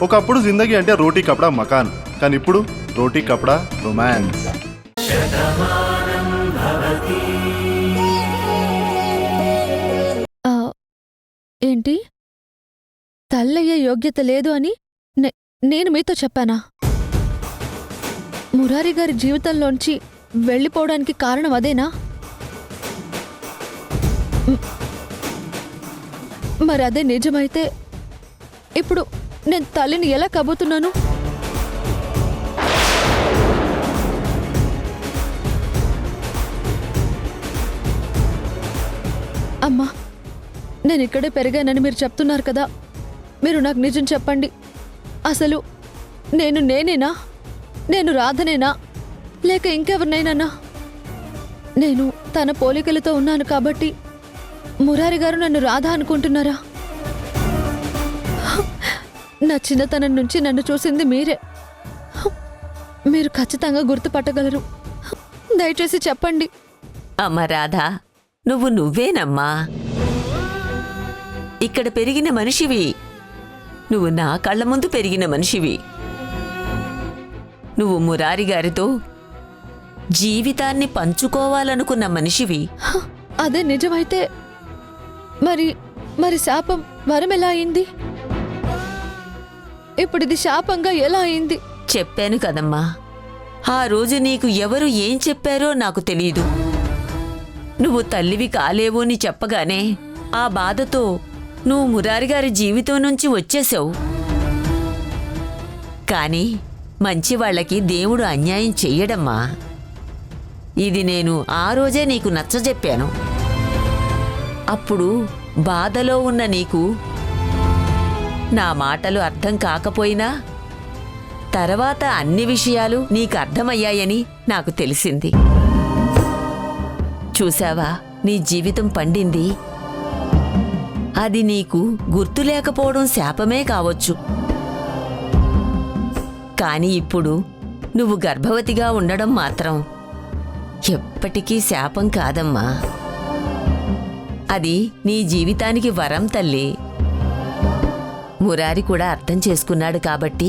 ఒకప్పుడు జిందగీ అంటే రోటీ కపడా మకాన్, కానీ ఇప్పుడు రోటీ కపడా రొమాన్స్. ఏంటి? తల్లయ్యే యోగ్యత లేదు అని నేను మీతో చెప్పానా? మురారి గారి జీవితంలోంచి వెళ్ళిపోవడానికి కారణం అదేనా? మరి అదే నిజమైతే ఇప్పుడు నేను తల్లిని ఎలా కాబోతున్నాను? అమ్మా, నేను ఇక్కడే పెరిగానని మీరు చెప్తున్నారు కదా, మీరు నాకు నిజం చెప్పండి. అసలు నేనేనా? నేను రాధనేనా? లేక ఇంకెవరినైనా? నేను తన పోలికలతో ఉన్నాను కాబట్టి మురారి గారు నన్ను రాధ అనుకుంటున్నారా? నా చిన్నతనం నుంచి నన్ను చూసింది మీరే. మీరు ఖచ్చితంగా గుర్తుపట్టగలరు. దయచేసి చెప్పండి. అమ్మ రాధా, నువ్వేనమ్మా. ఇక్కడ పెరిగిన మనిషివి. నువ్వు నా కళ్ళ ముందు పెరిగిన మనిషివి. నువ్వు మురారి గారితో జీవితాన్ని పంచుకోవాలనుకున్న మనిషివి. అదే నిజమైతే మరి శాపం వరం ఎలా అయింది? ఇప్పుడు ఇది శాపంగా ఎలా అయింది? చెప్పాను కదమ్మా, ఆ రోజు నీకు ఎవరు ఏం చెప్పారో నాకు తెలీదు. నువ్వు తల్లివి కాలేవోని చెప్పగానే ఆ బాధతో నువ్వు మురారిగారి జీవితం నుంచి వచ్చేశావు. కాని మంచివాళ్లకి దేవుడు అన్యాయం చెయ్యడమ్మా. ఇది నేను ఆ రోజే నీకు నచ్చజెప్పాను. అప్పుడు బాధలో ఉన్న నీకు నా మాటలు అర్థం కాకపోయినా తర్వాత అన్ని విషయాలు నీకు అర్థమయ్యాయని నాకు తెలిసింది. చూశావా, నీ జీవితం పండింది. అది నీకు గుర్తులేకపోవడం శాపమే కావచ్చు. కాని ఇప్పుడు నువ్వు గర్భవతిగా ఉండడం మాత్రం ఎప్పటికీ శాపం కాదమ్మా. అది నీ జీవితానికి వరం తల్లి. మురారి కూడా అర్థం చేసుకున్నాడు కాబట్టి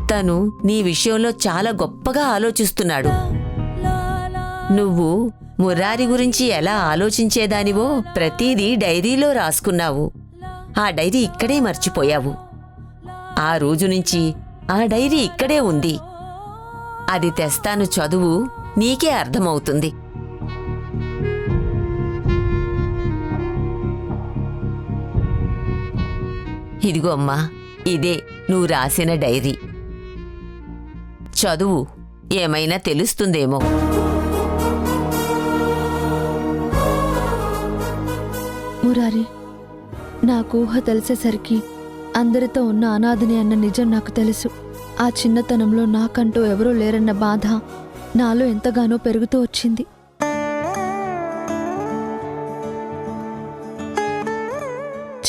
తను నీ విషయంలో చాలా గొప్పగా ఆలోచిస్తున్నాడు. నువ్వు మురారి గురించి ఎలా ఆలోచించేదానివో ప్రతిదీ డైరీలో రాసుకున్నావు. ఆ డైరీ ఇక్కడే మర్చిపోయావు. ఆ రోజు నుంచి ఆ డైరీ ఇక్కడే ఉంది. అది తెస్తాను, చదువు, నీకే అర్థమవుతుంది. ఇదిగో అమ్మా, ఇదే నువ్వు రాసిన డైరీ. చదువు, ఏమైనా తెలుస్తుందేమో. మురారి, నాకు ఊహ తెలిసేసరికి అందరితో ఉన్న అనాథని అన్న నిజం నాకు తెలుసు. ఆ చిన్నతనంలో నాకంటూ ఎవరూ లేరన్న బాధ నాలో ఎంతగానో పెరుగుతూ వచ్చింది.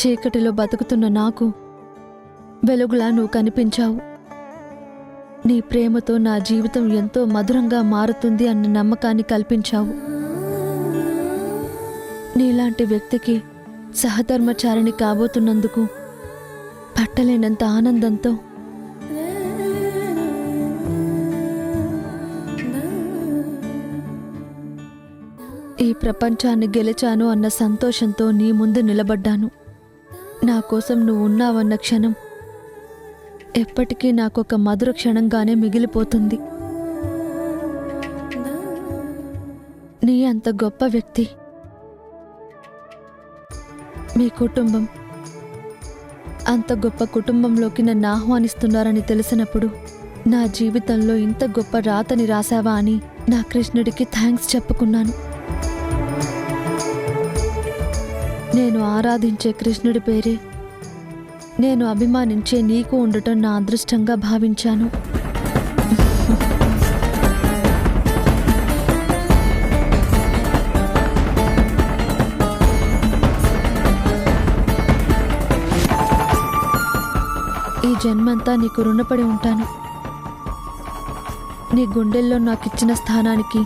చీకటిలో బతుకుతున్న నాకు వెలుగులా నువ్వు కనిపించావు. నీ ప్రేమతో నా జీవితం ఎంతో మధురంగా మారుతుంది అన్న నమ్మకాన్ని కల్పించావు. నీలాంటి వ్యక్తికి సహధర్మచారిణి కాబోతున్నందుకు పట్టలేనంత ఆనందంతో ఈ ప్రపంచాన్ని గెలిచాను అన్న సంతోషంతో నీ ముందు నిలబడ్డాను. నా కోసం నువ్వు ఉన్నావన్న క్షణం ఎప్పటికీ నాకొక మధుర క్షణంగానే మిగిలిపోతుంది. నీ అంత గొప్ప వ్యక్తి, మీ కుటుంబం అంత గొప్ప కుటుంబంలోకి నన్ను ఆహ్వానిస్తున్నారని తెలిసినప్పుడు నా జీవితంలో ఇంత గొప్ప రాతని రాశావా అని నా కృష్ణుడికి థ్యాంక్స్ చెప్పుకున్నాను. నేను ఆరాధించే కృష్ణుడి పేరే నేను అభిమానించే నీకు ఉండటం నా అదృష్టంగా భావించాను. ఈ జన్మంతా నీకు రుణపడి ఉంటాను. నీ గుండెల్లో నాకిచ్చిన స్థానానికి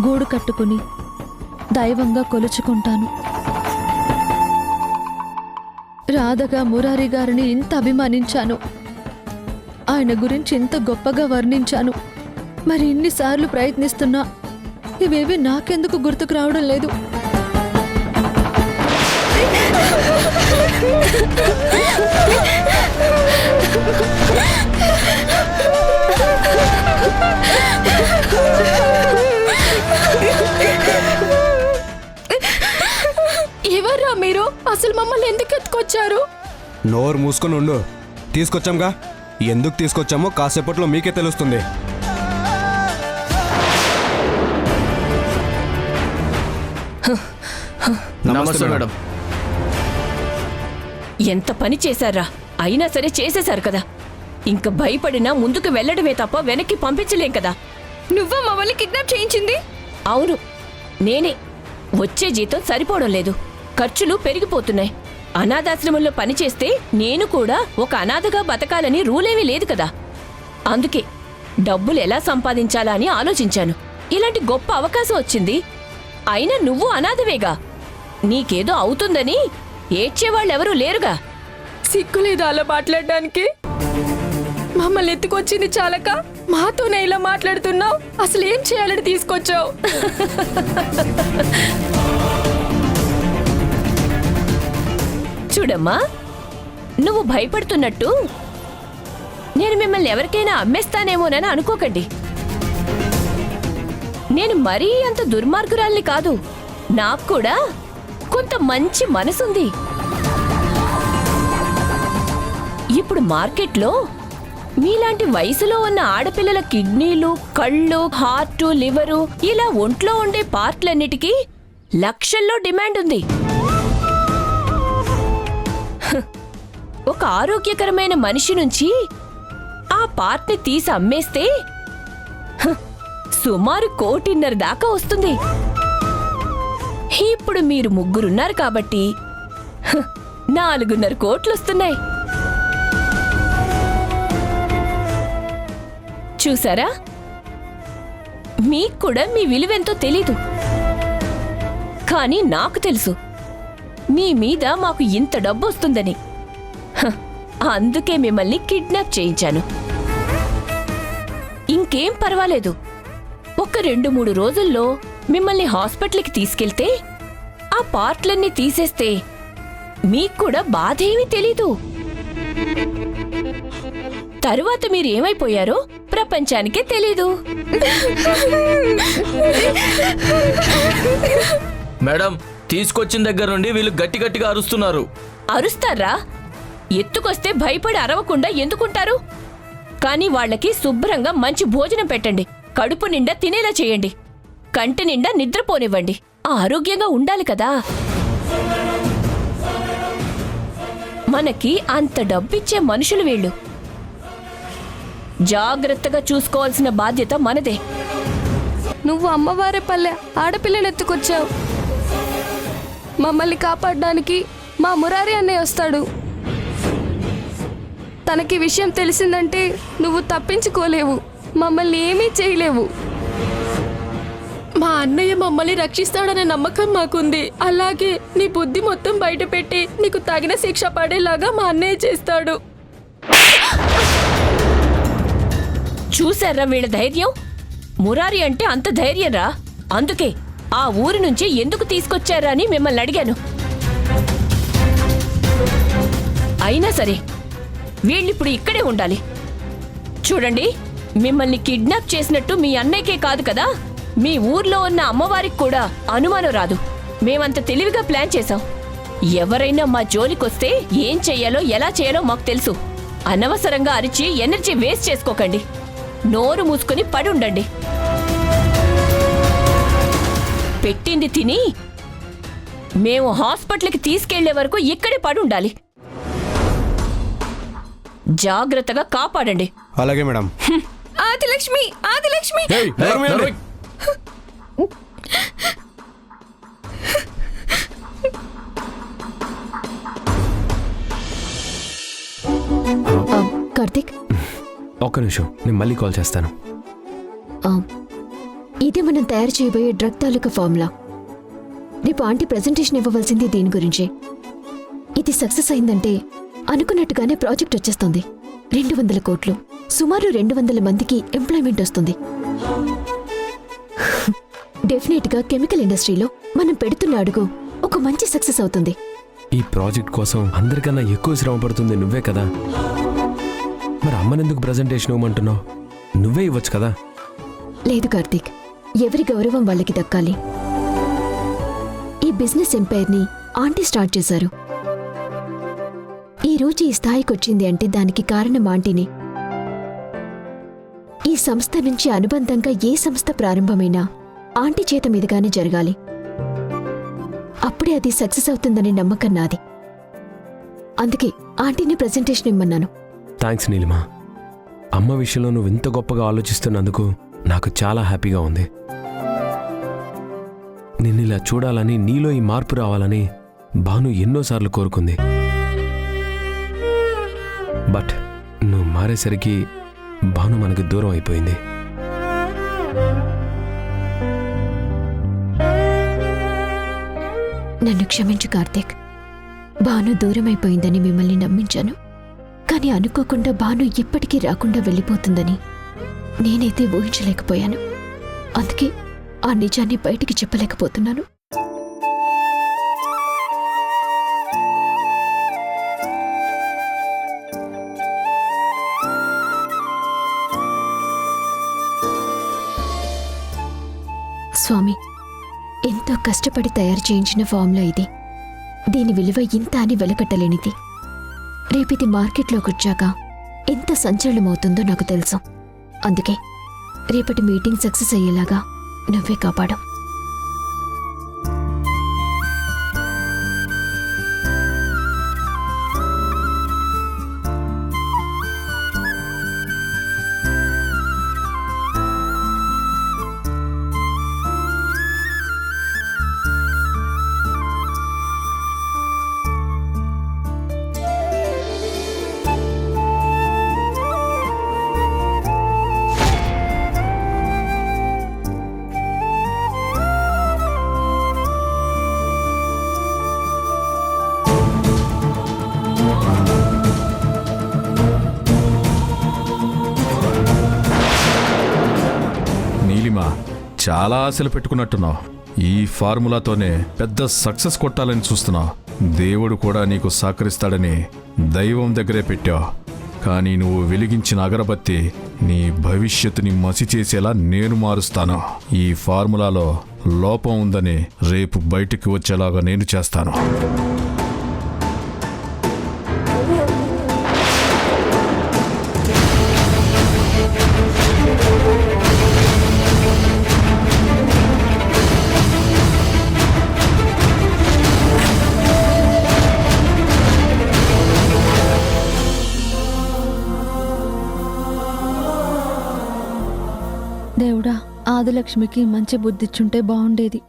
గూడు కట్టుకుని దైవంగా కొలుచుకుంటాను. రాధగా మురారి గారిని ఇంత అభిమానించాను, ఆయన గురించి ఇంత గొప్పగా వర్ణించాను. మరి ఇన్నిసార్లు ప్రయత్నిస్తున్నా ఇవేవి నాకెందుకు గుర్తుకు రావడం లేదు? ఎవర్రా మీరు? అసలు మమ్మల్ని ఎందుకు ఎత్తుకొచ్చారు? నోరు మూసుకొని ఉండు. తీసుకొచ్చాంగా, ఎందుకు తీసుకొచ్చామో కాసేపట్లో మీకే తెలుస్తుంది. నమస్తే మేడం. ఎంత పని చేశారా? అయినా సరే చేసేశారు కదా. ఇంక భయపడినా ముందుకు వెళ్ళడమే తప్ప వెనక్కి పంపించలేం కదా. నువ్వా మమ్మల్ని కిడ్నాప్ చేయించింది? అవును, నేనే. వచ్చే జీతం సరిపోవడం లేదు, ఖర్చులు పెరిగిపోతున్నాయి. అనాథాశ్రమంలో పనిచేస్తే నేను కూడా ఒక అనాథగా బతకాలని రూలేమీ లేదు కదా. అందుకే డబ్బులు ఎలా సంపాదించాలా అని ఆలోచించాను. ఇలాంటి గొప్ప అవకాశం వచ్చింది. అయినా నువ్వు అనాథవేగా, నీకేదో అవుతుందని ఏడ్చేవాళ్ళెవరూ లేరుగా. సిగ్గులేదు అలా మాట్లాడడానికి? మమ్మల్ని ఎత్తుకొచ్చింది చాలక మాతోనే ఇలా మాట్లాడుతున్నావు? అసలు ఏం చేయాలని తీసుకొచ్చావు? చూడమ్మా, నువ్వు భయపడుతున్నట్టు నేను మిమ్మల్ని ఎవరికైనా అమ్మేస్తానేమోనని అనుకోకండి. నేను మరీ అంత దుర్మార్గురాల్ని కాదు. నాకు కూడా కొంత మంచి మనసుంది. ఇప్పుడు మార్కెట్లో మీలాంటి వయసులో ఉన్న ఆడపిల్లల కిడ్నీలు, కళ్ళు, హార్టు, లివరు ఇలా ఒంట్లో ఉండే పార్ట్లన్నిటికీ లక్షల్లో డిమాండ్ ఉంది. ఒక ఆరోగ్యకరమైన మనిషి నుంచి ఆ పార్ట్ని తీసి అమ్మేస్తే సుమారు 1.5 కోటి దాకా వస్తుంది. ఇప్పుడు మీరు ముగ్గురున్నారు కాబట్టి 4.5 కోట్లు వస్తున్నాయి. చూసారా? మీకు కూడా మీ విలువెంతో తెలీదు, కానీ నాకు తెలుసు మీ మీద మాకు ఇంత డబ్బు వస్తుందని. అందుకే మిమ్మల్ని కిడ్నాప్ చేయించాను. ఇంకేం పర్వాలేదు, ఒక 2-3 రోజుల్లో మిమ్మల్ని హాస్పిటల్కి తీసుకెళ్తే ఆ పార్ట్లన్నీ తీసేస్తే మీకు కూడా బాధేమీ తెలీదు. తరువాత మీరు ఏమైపోయారో ప్రపంచానికే తెలీదు. మేడం, తీసుకొచ్చిన దగ్గర నుండి వీళ్ళు గట్టి గట్టిగా అరుస్తున్నారు. అరుస్తారా? ఎత్తుకొస్తే భయపడి అరవకుండా ఎందుకుంటారు? కానీ వాళ్ళకి శుభ్రంగా మంచి భోజనం పెట్టండి, కడుపు నిండా తినేలా చేయండి, కంటి నిండా నిద్రపోనివ్వండి. ఆరోగ్యంగా ఉండాలి కదా. మనకి అంత డబ్బిచ్చే మనుషులు వీళ్ళు. జాగ్రత్తగా చూసుకోవాల్సిన బాధ్యత మనదే. నువ్వు అమ్మవారే పల్లె ఆడపిల్లని ఎత్తుకొచ్చావు. మమ్మల్ని కాపాడడానికి మా మురారి అన్నయ్య వస్తాడు. తనకి విషయం తెలిసిందంటే నువ్వు తప్పించుకోలేవు, మమ్మల్ని ఏమీ చేయలేవు. మా అన్నయ్య మమ్మల్ని రక్షిస్తాడనే నమ్మకం మాకుంది. అలాగే నీ బుద్ధి మొత్తం బయట పెట్టి నీకు తగిన శిక్ష పడేలాగా మా అన్నయ్య చేస్తాడు. చూశారా వీళ్ళ ధైర్యం? మురారి అంటే అంత ధైర్యంరా. అందుకే ఆ ఊరి నుంచి ఎందుకు తీసుకొచ్చారా అని మిమ్మల్ని అడిగాను. అయినా సరే వీళ్ళిప్పుడు ఇక్కడే ఉండాలి. చూడండి, మిమ్మల్ని కిడ్నాప్ చేసినట్టు మీ అన్నయ్యకే కాదు కదా, మీ ఊర్లో ఉన్న అమ్మవారికి కూడా అనుమానం రాదు. మేమంత తెలివిగా ప్లాన్ చేశాం. ఎవరైనా మా జోలికొస్తే ఏం చెయ్యాలో ఎలా చేయాలో మాకు తెలుసు. అనవసరంగా అరిచి ఎనర్జీ వేస్ట్ చేసుకోకండి. నోరు మూసుకొని పడి ఉండండి. పెట్టింది తిని మేము హాస్పిటల్కి తీసుకెళ్లే వరకు ఇక్కడే పడి ఉండాలి. జాగ్రత్తగా కాపాడండి. అలాగే మేడం. ఆదిలక్ష్మి, ఆదిలక్ష్మి! ఏయ్, నోరు మూయండి. కార్తిక్, ఒక్క నిమిషం, నేను మళ్ళీ కాల్ చేస్తాను. ఇది మనం తయారు చేయబోయే డ్రగ్ తాలూకా ఫార్ములా. రేపు ఆంటీ ప్రెజెంటేషన్ ఇవ్వవలసింది దీని గురించి. ఇది ఇది సక్సెస్ అయిందంటే అనుకున్నట్టుగానే ప్రాజెక్ట్ వచ్చేస్తుంది. 200 కోట్లు, సుమారు 200 మందికి ఎంప్లాయ్మెంట్ వస్తుంది. డెఫినెట్ గా కెమికల్ ఇండస్ట్రీలో మనం పెడుతున్న అడుగు ఒక మంచి సక్సెస్ అవుతుంది. ఈ ప్రాజెక్ట్ కోసం అందరికన్నా ఎక్కువ శ్రమ పడుతుంది నువ్వే కదా. మరి అమ్మనెందుకు ప్రజెంటేషన్ ఇవ్వమంటున్నావు? నువ్వే ఇవ్వచ్చు కదా. లేదు కార్తీక్, ఎవరి గౌరవం వాళ్ళకి దక్కాలి. ఈ బిజినెస్ ఎంపైర్ ని ఆంటీ స్టార్ట్ చేశారు. ఈ రోజు ఈ స్థాయికి వచ్చింది అంటే దానికి కారణం ఆంటీనే. ఈ సంస్థ నుంచి అనుబంధంగా ఏ సంస్థ ప్రారంభమైనా ఆంటీ చేత మీదుగానే జరగాలి. అప్పుడే అది సక్సెస్ అవుతుందనే నమ్మకం నాది. అందుకే ఆంటీని ప్రెజెంటేషన్ ఇమ్మన్నాను. థ్యాంక్స్ నీలిమా. అమ్మ విషయంలో నువ్వు ఇంత గొప్పగా ఆలోచిస్తున్నందుకు నాకు చాలా హ్యాపీగా ఉంది. నిన్నిలా చూడాలని, నీలో ఈ మార్పు రావాలని భాను ఎన్నోసార్లు కోరుకుంది. బట్ నువ్వు మారేసరికి భాను మనకు దూరం అయిపోయింది. నన్ను క్షమించు కార్తీక్. భాను దూరమైపోయిందని మిమ్మల్ని నమ్మించాను. కానీ అనుకోకుండా భాను ఇప్పటికీ రాకుండా వెళ్ళిపోతుందని నేనైతే ఊహించలేకపోయాను. అందుకే ఆ నిజాన్ని బయటికి చెప్పలేకపోతున్నాను. స్వామి, ఎంతో కష్టపడి తయారు చేయించిన ఫార్ములా ఇది. దీని విలువ ఇంత అని వెలకట్టలేనిది. రేపిది మార్కెట్లోకి వచ్చాక ఎంత సంచలనమవుతుందో నాకు తెలుసు. అందుకే రేపటి మీటింగ్ సక్సెస్ అయ్యేలాగా నువ్వే కాపాడు. చాలా ఆశలు పెట్టుకున్నట్టున్నావు. ఈ ఫార్ములాతోనే పెద్ద సక్సెస్ కొట్టాలని చూస్తున్నావు. దేవుడు కూడా నీకు సహకరిస్తాడని దైవం దగ్గరే పెట్టావు. కానీ నువ్వు వెలిగించిన అగరబత్తి నీ భవిష్యత్తుని మసి చేసేలా నేను మారుస్తాను. ఈ ఫార్ములాలో లోపం ఉందని రేపు బయటికి వచ్చేలాగా నేను చేస్తాను. దేవుడా, ఆదిలక్ష్మికి మంచి బుద్ధిచ్చుంటే బాగుండేది.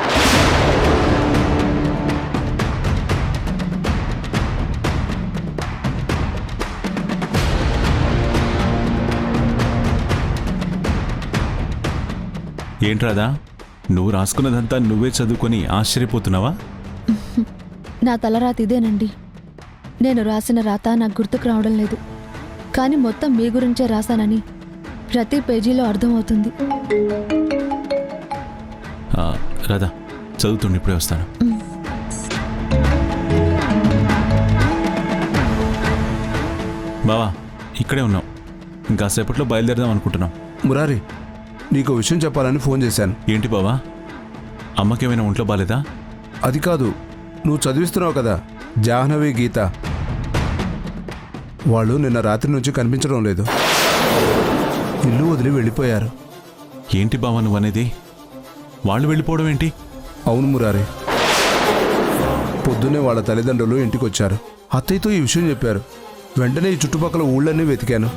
ఏంట్రాదా, నువ్వు రాసుకున్నదంతా నువ్వే చదువుకొని ఆశ్చర్యపోతున్నావా? నా తలరాత ఇదేనండి. నేను రాసిన రాత నాకు గుర్తుకు రావడం లేదు. కానీ మొత్తం మీ గురించే రాశానని ప్రతి పేజీలో అర్థమవుతుంది. రాధా, చదువుతుండి ఇప్పుడే వస్తాను. బావా, ఇక్కడే ఉన్నాం. ఇంకాసేపట్లో బయలుదేరదాం అనుకుంటున్నాం. మురారి, నీకు విషయం చెప్పాలని ఫోన్ చేశాను. ఏంటి బావా, అమ్మకేమైనా ఒంట్లో బాలేదా? అది కాదు, నువ్వు చదివిస్తున్నావు కదా జాహ్నవి, గీత, వాళ్ళు నిన్న రాత్రి నుంచి కనిపించడం లేదు. ఇల్లు వదిలి వెళ్ళిపోయారు. ఏంటి బావా నువ్వనేది? వాళ్ళు వెళ్ళిపోవడం ఏంటి? అవును మురారి, పొద్దున్నే వాళ్ళ తల్లిదండ్రులు ఇంటికొచ్చారు. అత్తయ్యతో ఈ విషయం చెప్పారు. వెంటనే ఈ చుట్టుపక్కల ఊళ్ళన్నీ వెతికాను.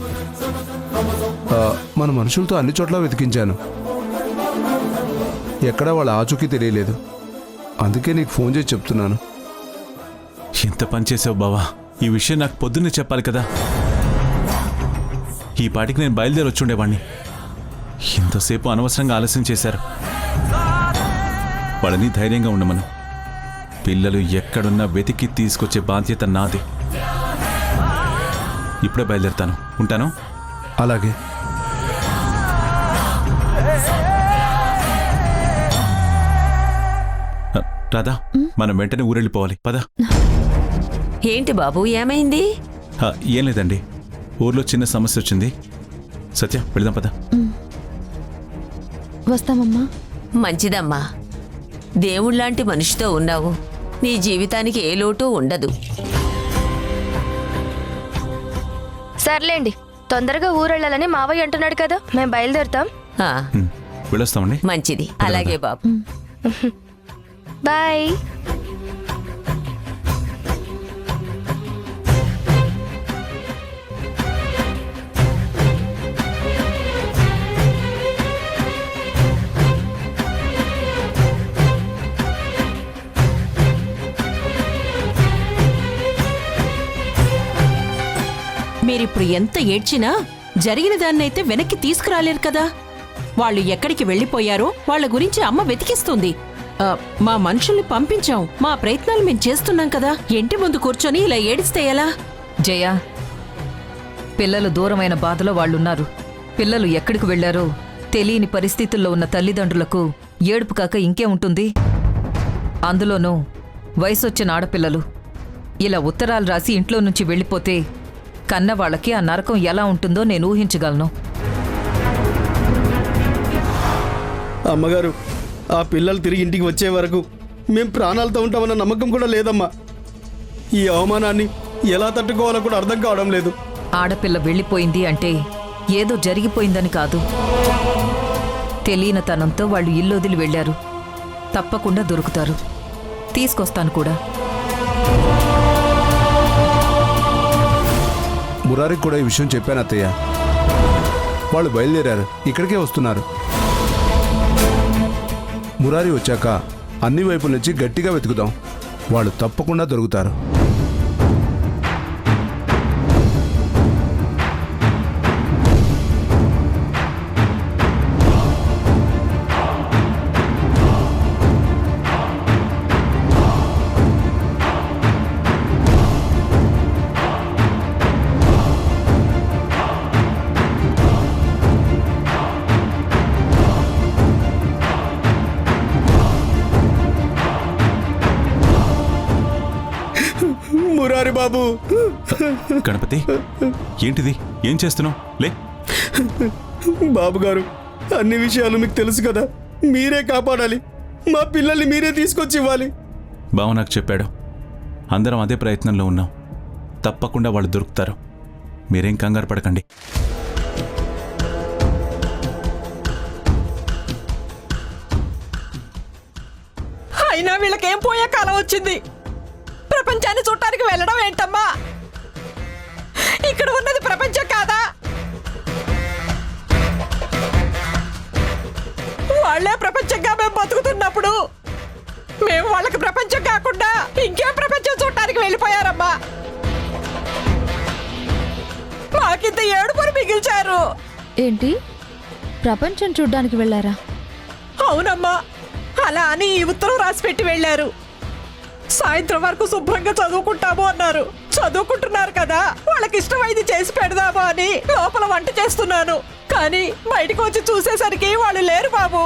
మన మనుషులతో అన్ని చోట్ల వెతికించాను. ఎక్కడా వాళ్ళ ఆచూకీ తెలియలేదు. అందుకే నీకు ఫోన్ చేసి చెప్తున్నాను. ఎంత పని చేసావు బావా. ఈ విషయం నాకు పొద్దున్నే చెప్పాలి కదా. ఈ పాటికి నేను బయలుదేరి వచ్చుండేవాణ్ణి. ఇంతసేపు అనవసరంగా ఆలస్యం చేశారు. వాళ్ళని ధైర్యంగా ఉండమను. పిల్లలు ఎక్కడున్నా వెతికి తీసుకొచ్చే బాధ్యత నాది. ఇప్పుడే బయలుదేరుతాను. ఉంటాను. అలాగే. రాధా, మనం వెంటనే ఊరెళ్ళిపోవాలి. పద. ఏంటి బాబు ఏమైంది? ఏం లేదండి, ఊర్లో చిన్న సమస్య వచ్చింది. సత్య, వెళదాం పద. వస్తామమ్మా. మంచిదమ్మా, దేవుళ్లాంటి మనిషితో ఉన్నావు. నీ జీవితానికి ఏ లోటు ఉండదు. సర్లేండి, తొందరగా ఊరెళ్ళాలని మావయ్య అంటున్నాడు కదా, మేము బయలుదేరుతాం. ఆ, వెళ్ళొస్తామండి. మంచిది. అలాగే బాబు. బాయ్. మీరిప్పుడు ఎంత ఏడ్చినా జరిగిన దాన్నైతే వెనక్కి తీసుకురాలేరు కదా. వాళ్ళు ఎక్కడికి వెళ్ళిపోయారో వాళ్ళ గురించి అమ్మ వెతికిస్తుంది. మా మనుషుల్ని పంపించాం, మా ప్రయత్నాలు మేము చేస్తున్నాం కదా. ఇంటి ముందు కూర్చొని ఇలా ఏడిస్తే ఎలా? జయ, పిల్లలు దూరమైన బాధలో వాళ్ళున్నారు. పిల్లలు ఎక్కడికి వెళ్లారో తెలియని పరిస్థితుల్లో ఉన్న తల్లిదండ్రులకు ఏడుపు కాక ఇంకే ఉంటుంది. అందులోనూ వయసొచ్చిన ఆడపిల్లలు ఇలా ఉత్తరాలు రాసి ఇంట్లో నుంచి వెళ్ళిపోతే కన్నవాళ్లకి ఆ నరకం ఎలా ఉంటుందో నేను ఊహించగలను. అమ్మగారు, ఆ పిల్లలు తిరిగి ఇంటికి వచ్చే వరకు మేం ప్రాణాలతో ఉంటామన్న నమ్మకం కూడా లేదమ్మా. ఈ అవమానాన్ని ఎలా తట్టుకోవాలో కూడా అర్థం కావడం లేదు. ఆడపిల్ల వెళ్ళిపోయింది అంటే ఏదో జరిగిపోయిందని కాదు. తెలియనితనంతో వాళ్ళు ఇల్లు వదిలి వెళ్లారు. తప్పకుండా దొరుకుతారు. తీసుకొస్తాను కూడా. మురారికి కూడా ఈ విషయం చెప్పాను అత్తయ్య. వాళ్ళు బయలుదేరారు, ఇక్కడికే వస్తున్నారు. మురారి వచ్చాక అన్ని వైపుల నుంచి గట్టిగా వెతుకుదాం. వాళ్ళు తప్పకుండా దొరుకుతారు. మురారి బాబు. గణపతి, ఏంటిది? ఏం చేస్తున్నావు? లే. బాబు గారు, అన్ని విషయాలు మీకు తెలుసు కదా. మీరే కాపాడాలి. మా పిల్లల్ని మీరే తీసుకొచ్చి ఇవ్వాలి. బావ నాకు చెప్పాడు. అందరం అదే ప్రయత్నంలో ఉన్నాం. తప్పకుండా వాళ్ళు దొరుకుతారు. మీరేం కంగారు పడకండి. అయినా వీళ్ళకేం పోయే కాలం వచ్చింది. ప్రపంచాన్ని చూడటానికి వెళ్ళడం ఏంటమ్మా? ఇక్కడ ఉన్నది ప్రపంచం కాదా? వాళ్లే ప్రపంచంగా మేము బతుకుతున్నప్పుడు మేము వాళ్ళకి ప్రపంచం కాకుండా ఇంకేం ప్రపంచం చూడటానికి వెళ్ళిపోయారమ్మా. మాకింత ఏడుపుని మిగిల్చారు. ఏంటి, ప్రపంచం చూడ్డానికి వెళ్ళారా? అవునమ్మా, అలా అని ఈ ఉత్తరం రాసి పెట్టి వెళ్ళారు. సాయంత్రం వరకు శుభ్రంగా చదువుకుంటాము అన్నారు. చదువుకుంటున్నారు కదా, వాళ్ళకి ఇష్టమైంది చేసి పెడదామా అని లోపల వంట చేస్తున్నాను. కానీ బయటకు వచ్చి చూసేసరికి వాళ్ళు లేరు బాబు.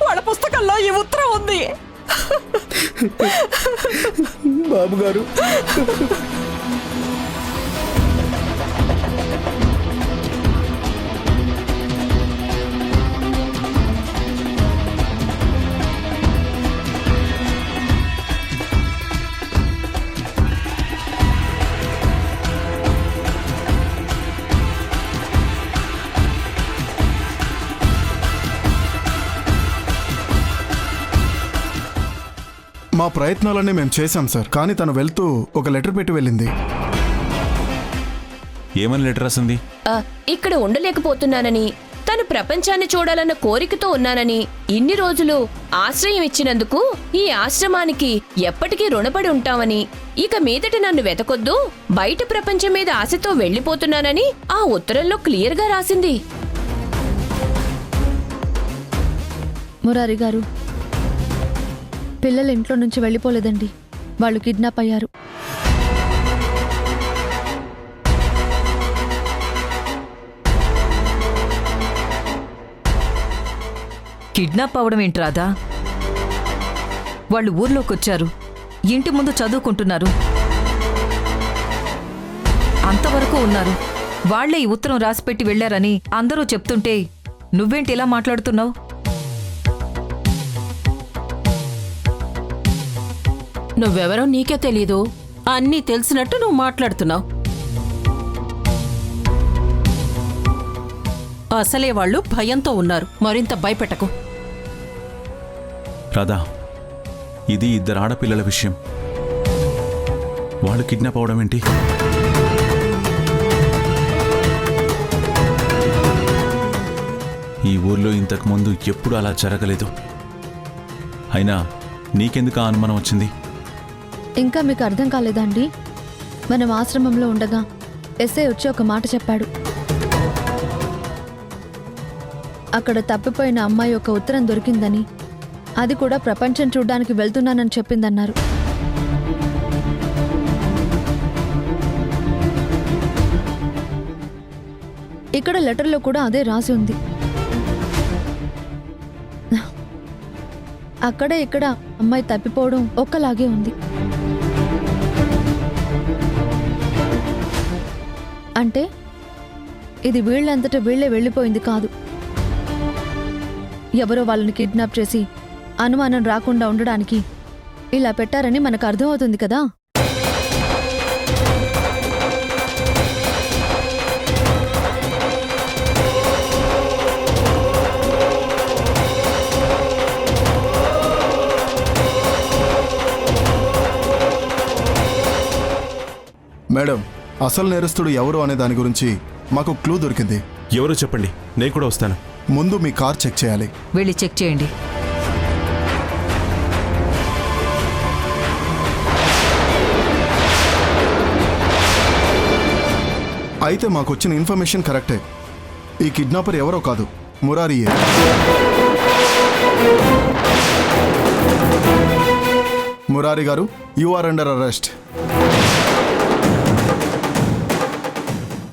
వాళ్ళ పుస్తకంలో ఈ ఉత్తరం ఉంది. బాబు గారు, మా ప్రయత్నాలన్నీ మేము చేశాం సార్. కానీ తను వెళ్తూ ఒక లెటర్ పెట్టి వెళ్ళింది. ఏమని లెటర్ రాసింది? ఇక్కడ ఉండలేకపోతున్నానని, తను ప్రపంచాన్ని చూడాలన్న కోరికతో ఉన్నానని, ఇన్ని రోజులు ఆశ్రయం ఇచ్చినందుకు ఈ ఆశ్రమానికి ఎప్పటికీ రుణపడి ఉంటామని, ఇక మీదట నన్ను వెతకొద్దు, బయట ప్రపంచం మీద ఆశతో వెళ్లిపోతున్నానని ఆ ఉత్తరంలో క్లియర్గా రాసింది. మురారి గారు, పిల్లలు ఇంట్లో నుంచి వెళ్ళిపోలేదండి. వాళ్ళు కిడ్నాప్ అయ్యారు. కిడ్నాప్ అవడం ఏంటి రాధా? వాళ్ళు ఊర్లోకొచ్చారు, ఇంటి ముందు చదువుకుంటున్నారు, అంతవరకు ఉన్నారు. వాళ్లే ఈ ఉత్తరం రాసిపెట్టి వెళ్లారని అందరూ చెప్తుంటే నువ్వేంటి ఇలా మాట్లాడుతున్నావు? నువ్వెవరో నీకే తెలీదు, అన్నీ తెలిసినట్టు నువ్వు మాట్లాడుతున్నావు. అసలే వాళ్ళు భయంతో ఉన్నారు, మరింత భయపెట్టకు. రాధా, ఇది 2 ఆడపిల్లల విషయం. వాళ్ళు కిడ్నాప్ అవడం ఏంటి? ఈ ఊర్లో ఇంతకుముందు ఎప్పుడు అలా జరగలేదు. అయినా నీకెందుకు ఆ అనుమానం వచ్చింది? ఇంకా మీకు అర్థం కాలేదా అండి? మనం ఆశ్రమంలో ఉండగా ఎస్ఐ వచ్చి ఒక మాట చెప్పాడు. అక్కడ తప్పిపోయిన అమ్మాయి ఒక ఉత్తరం దొరికిందని, అది కూడా ప్రపంచం చూడ్డానికి వెళ్తున్నానని చెప్పిందన్నారు. ఇక్కడ లెటర్లో కూడా అదే రాసి ఉంది. అక్కడ ఇక్కడ అమ్మాయి తప్పిపోవడం ఒక్కలాగే ఉంది. అంటే ఇది వీళ్ళంతటా వీళ్ళే వెళ్ళిపోయింది కాదు. ఎవరో వాళ్ళని కిడ్నాప్ చేసి అనుమానం రాకుండా ఉండడానికి ఇలా పెట్టారని మనకు అర్థమవుతుంది కదా. మేడం, అసలు నేరస్తుడు ఎవరు అనే దాని గురించి మాకు క్లూ దొరికింది. ఎవరో చెప్పండి, నేను కూడా వస్తాను. ముందు మీ కార్ చెక్ చేయాలి. వెళ్ళి చెక్ చేయండి. అయితే మాకొచ్చిన ఇన్ఫర్మేషన్ కరెక్టే. ఈ కిడ్నాపర్ ఎవరో కాదు, మురారియే. మురారి గారు, యు ఆర్ అండర్ అరెస్ట్.